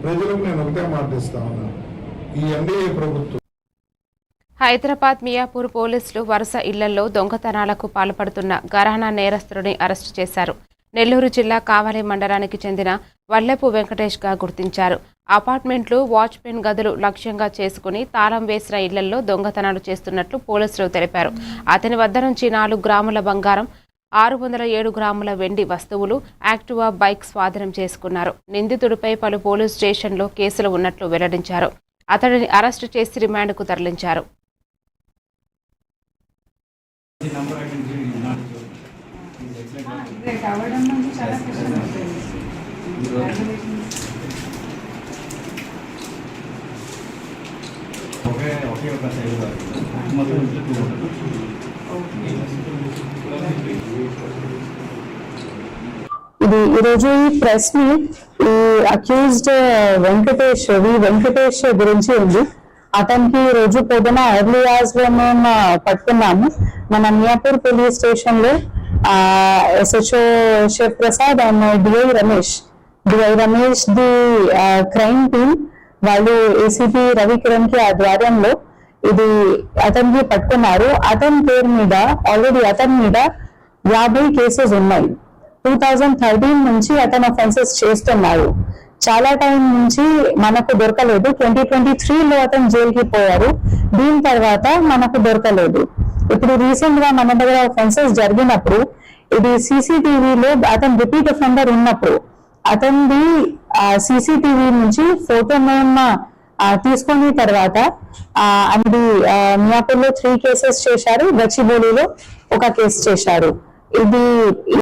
ప్రజలకు నేను ఒకటే మాటిస్తా ఉన్నాను, ఈ ఎన్డీఏ ప్రభుత్వం. హైదరాబాద్ మియాపూర్ పోలీసులు వరుస ఇళ్లలో దొంగతనాలకు పాల్పడుతున్న ఘరానా నేరస్తుడిని అరెస్టు చేశారు. నెల్లూరు జిల్లా కావలి మండలానికి చెందిన వల్లెపు వెంకటేష్గా గుర్తించారు. అపార్ట్మెంట్లు, వాచ్మెన్ గదులు లక్ష్యంగా చేసుకుని తాళం వేసిన ఇళ్లలో దొంగతనాలు చేస్తున్నట్లు పోలీసులు తెలిపారు. అతని వద్ద నుంచి 4 గ్రాముల బంగారం, 607 గ్రాముల వెండి వస్తువులు, యాక్టివా బైక్ స్వాధీనం చేసుకున్నారు. నిందితుడిపై పలు పోలీస్ స్టేషన్లో కేసులు ఉన్నట్లు వెల్లడించారు. అతడిని అరెస్టు చేసి రిమాండ్కు తరలించారు. ఇది ఈరోజు ఈ ప్రెస్ మీట్ ఈ అక్యూజ్డ్ వెంకటేష్ గురించి ఉంది. అతనికి రోజు పొద్దున ఎర్లీ అవర్స్ లో మేము పట్టుకున్నాము. మన మియాపూర్ పోలీస్ స్టేషన్ లో SHO Shiv Prasad and DI Ramesh the crime team వాళ్ళు ACP రవికిరణ్ కి ఆధ్వర్యంలో ఇది అతనికి పట్టుకున్నారు. అతని పేరు మీద ఆల్రెడీ 50 కేసెస్ ఉన్నాయి. 2013 నుంచి అతను అఫెన్సెస్ చేస్తున్నారు. చాలా టైం నుంచి మనకు దొరకలేదు. 2023లో అతను జైలుకి పోయారు. దీని తర్వాత మనకు దొరకలేదు. ఇప్పుడు రీసెంట్ గా మన దగ్గర అఫెన్సెస్ జరిగినప్పుడు ఇది CCTVలో అతను రిపీట్ అఫెండర్ ఉన్నప్పుడు అతనిది CCTV నుంచి ఫోటో మేము తీసుకుని తర్వాత అది మియాపూర్లో 3 కేసెస్ చేశారు, గచ్చిబౌలిలో 1 కేసు చేశారు. ఇది